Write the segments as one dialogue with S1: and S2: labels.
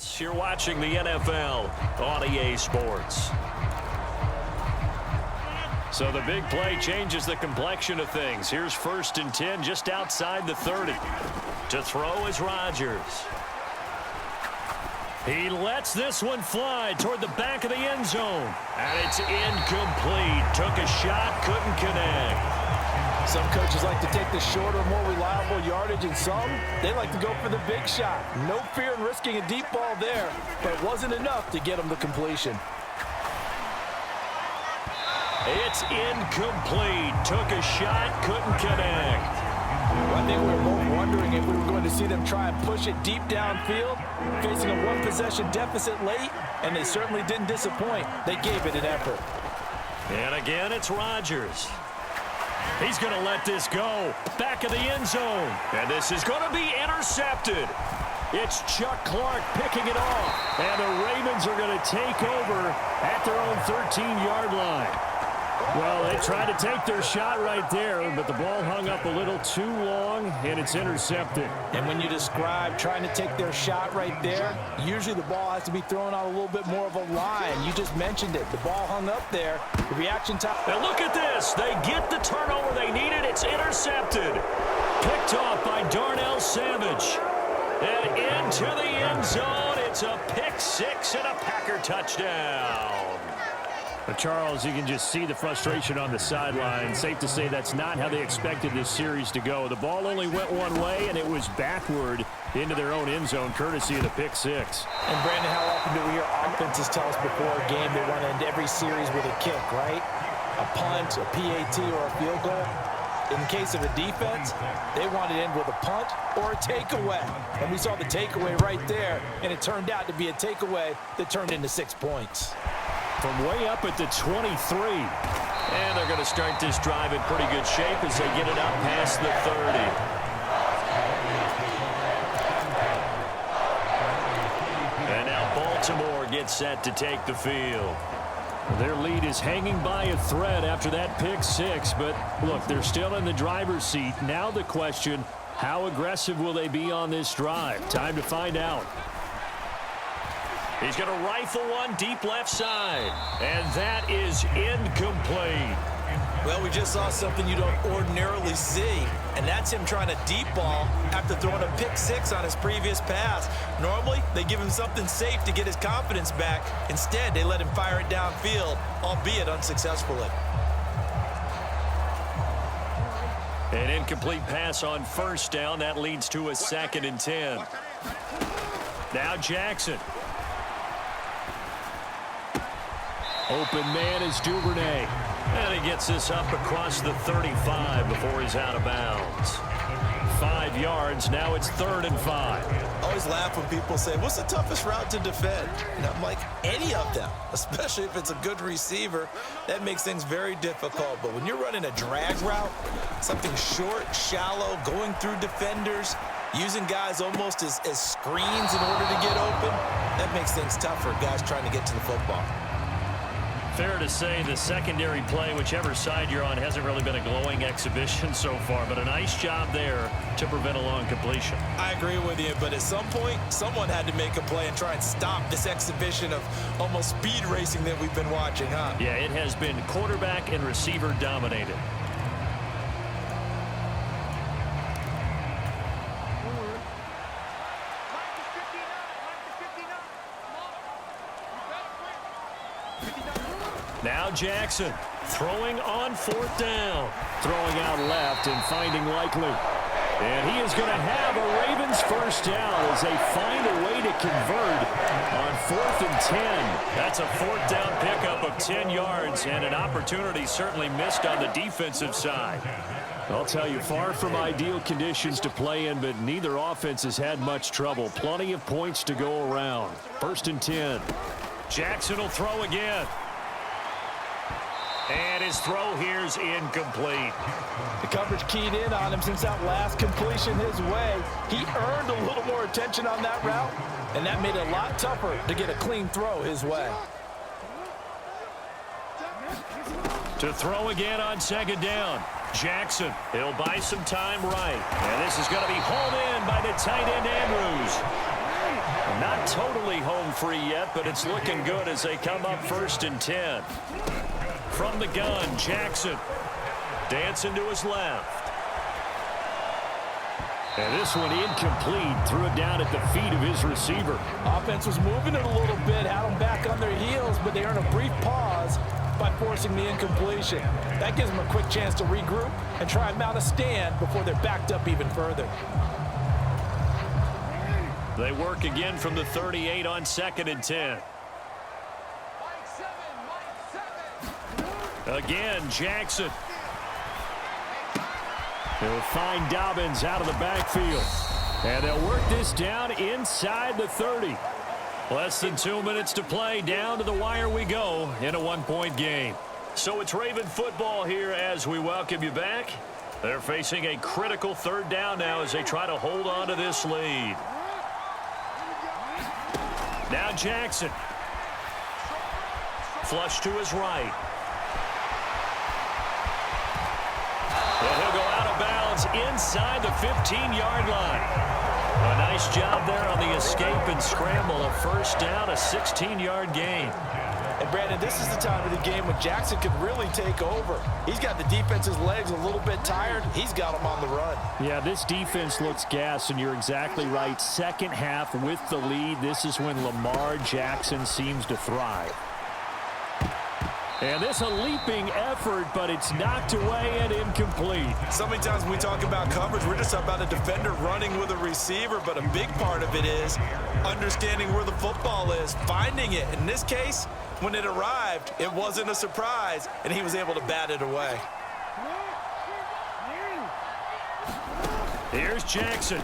S1: Yes, you're watching the NFL on EA Sports. So the big play changes the complexion of things. Here's 1st and 10 just outside the 30. To throw is Rodgers. He lets this one fly toward the back of the end zone. And it's incomplete. Took a shot, couldn't connect.
S2: Some coaches like to take the shorter, more reliable yardage, and some, they like to go for the big shot. No fear in risking a deep ball there, but it wasn't enough to get them to completion.
S1: It's incomplete. Took a shot, couldn't connect.
S2: Well, I think we were both wondering if we were going to see them try and push it deep downfield, facing a one-possession deficit late, and they certainly didn't disappoint. They gave it an effort.
S1: And again, it's Rodgers. He's going to let this go. Back of the end zone. And this is going to be intercepted. It's Chuck Clark picking it off. And the Ravens are going to take over at their own 13-yard line. Well, they tried to take their shot right there, but the ball hung up a little too long, and it's intercepted.
S2: And when you describe trying to take their shot right there, usually the ball has to be thrown out a little bit more of a line. You just mentioned it. The ball hung up there. The reaction time.
S1: And look at this. They get the turnover they needed. It's intercepted. Picked off by Darnell Savage. And into the end zone. It's a pick six and a Packer touchdown.
S3: But Charles, you can just see the frustration on the sideline. Safe to say that's not how they expected this series to go. The ball only went one way, and it was backward into their own end zone, courtesy of the pick six.
S2: And, Brandon, how often do we hear offenses tell us before a game they want to end every series with a kick, right? A punt, a PAT, or a field goal. In case of a defense, they wanted to end with a punt or a takeaway. And we saw the takeaway right there, and it turned out to be a takeaway that turned into 6 points.
S1: From way up at the 23. And they're going to start this drive in pretty good shape as they get it up past the 30. And now Baltimore gets set to take the field.
S3: Their lead is hanging by a thread after that pick six, but look, they're still in the driver's seat. Now the question, how aggressive will they be on this drive? Time to find out.
S1: He's going to rifle one deep left side. And that is incomplete.
S2: Well, we just saw something you don't ordinarily see, and that's him trying to deep ball after throwing a pick six on his previous pass. Normally, they give him something safe to get his confidence back. Instead, they let him fire it downfield, albeit unsuccessfully.
S1: An incomplete pass on first down. That leads to a 2nd and 10. Now Jackson. Open man is Duvernay. And he gets this up across the 35 before he's out of bounds. 5 yards. Now it's 3rd and 5.
S2: I always laugh when people say, what's the toughest route to defend? And I'm like, any of them, especially if it's a good receiver. That makes things very difficult. But when you're running a drag route, something short, shallow, going through defenders, using guys almost as screens in order to get open, that makes things tough for guys trying to get to the football.
S1: Fair to say the secondary play, whichever side you're on, hasn't really been a glowing exhibition so far, but a nice job there to prevent a long completion.
S2: I agree with you, but at some point, someone had to make a play and try and stop this exhibition of almost speed racing that we've been watching, huh?
S1: Yeah, it has been quarterback and receiver dominated. Now Jackson throwing on 4th down. Throwing out left and finding Likely. And he is going to have a Ravens first down as they find a way to convert on 4th and 10. That's a 4th down pickup of 10 yards and an opportunity certainly missed on the defensive side.
S3: I'll tell you, far from ideal conditions to play in, but neither offense has had much trouble. Plenty of points to go around. 1st and 10.
S1: Jackson will throw again. And his throw here's incomplete.
S2: The coverage keyed in on him since that last completion his way. He earned a little more attention on that route, and that made it a lot tougher to get a clean throw his way.
S1: To throw again on 2nd down. Jackson, he'll buy some time right. And this is going to be hauled in by the tight end Andrews. Not totally home free yet, but it's looking good as they come up 1st and 10. From the gun, Jackson. Dancing to his left. And this one incomplete. Threw it down at the feet of his receiver.
S4: Offense was moving it a little bit, had them back on their heels, but they earned a brief pause by forcing the incompletion. That gives them a quick chance to regroup and try and mount a stand before they're backed up even further.
S1: They work again from the 38 on 2nd and 10. Again, Jackson. They'll find Dobbins out of the backfield. And they'll work this down inside the 30. Less than 2 minutes to play. Down to the wire we go in a one-point game. So it's Raven football here as we welcome you back. They're facing a critical 3rd down now as they try to hold on to this lead. Now Jackson. Flush to his right. And he'll go out of bounds inside the 15-yard line. A nice job there on the escape and scramble. A 1st down, a 16-yard gain.
S4: And Brandon, this is the time of the game when Jackson can really take over. He's got the defense's legs a little bit tired. He's got them on the run.
S3: Yeah, this defense looks gassed, and you're exactly right. Second half with the lead, this is when Lamar Jackson seems to thrive. And this a leaping effort, but it's knocked away and incomplete.
S2: So many times when we talk about coverage, we're just about a defender running with a receiver, but a big part of it is understanding where the football is, finding it. In this case, when it arrived, it wasn't a surprise, and he was able to bat it away.
S1: Here's Jackson.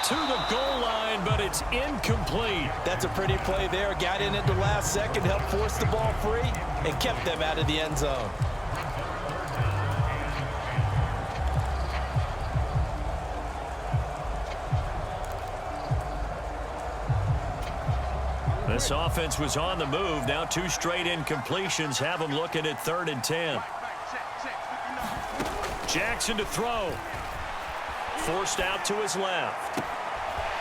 S1: To the goal line, but it's incomplete.
S4: That's a pretty play there. Got in at the last second, helped force the ball free, and kept them out of the end zone.
S1: This offense was on the move. Now 2 straight incompletions have them looking at 3rd and 10. Jackson to throw. Forced out to his left.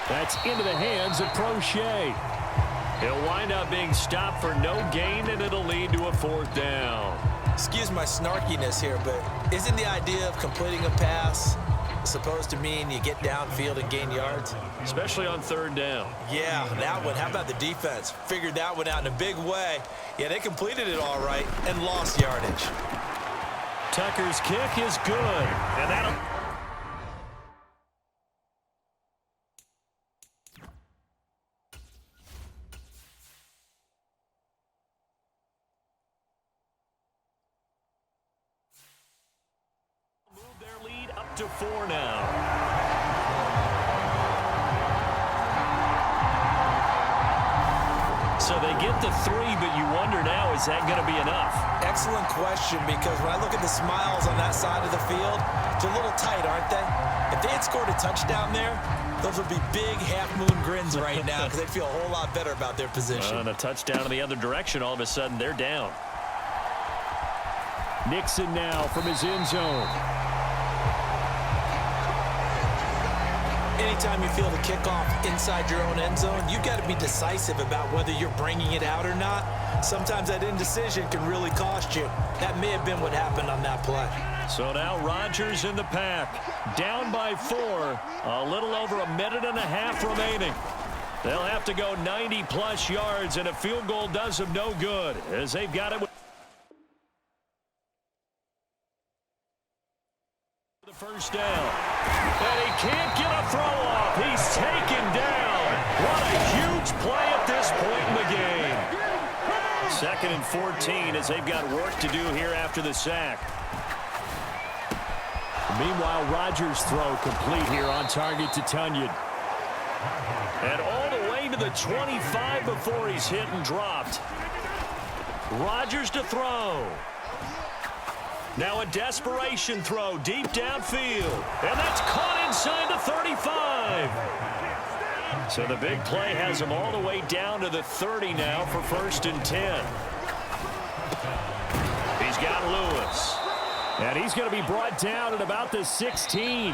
S3: That's into the hands of Crochet.
S1: He'll wind up being stopped for no gain, and it'll lead to a 4th down.
S2: Excuse my snarkiness here, but isn't the idea of completing a pass supposed to mean you get downfield and gain yards?
S1: Especially on 3rd down.
S2: Yeah, that one. How about the defense? Figured that one out in a big way. Yeah, they completed it all right and lost yardage.
S1: Tucker's kick is good, and that'll... to 4 now. So they get the 3, but you wonder now, is that going to be enough?
S2: Excellent question, because when I look at the smiles on that side of the field, it's a little tight, aren't they? If they had scored a touchdown there, those would be big half-moon grins right now because they'd feel a whole lot better about their position.
S1: And a touchdown in the other direction, all of a sudden they're down.
S3: Nixon now from his end zone.
S2: Anytime you feel the kickoff inside your own end zone, you've got to be decisive about whether you're bringing it out or not. Sometimes that indecision can really cost you. That may have been what happened on that play.
S1: So now Rodgers in the pack. Down by 4. A little over a minute and a half remaining. They'll have to go 90-plus yards, and a field goal does them no good as they've got it with the 1st down. And he can't get a throw off. He's taken down. What a huge play at this point in the game. 2nd and 14 as they've got work to do here after the sack.
S3: Meanwhile, Rodgers' throw complete here on target to Tunyon.
S1: And all the way to the 25 before he's hit and dropped. Rodgers to throw. Now a desperation throw deep downfield. And that's caught inside the 35. So the big play has him all the way down to the 30 now for 1st and 10. He's got Lewis.
S3: And he's going to be brought down at about the 16.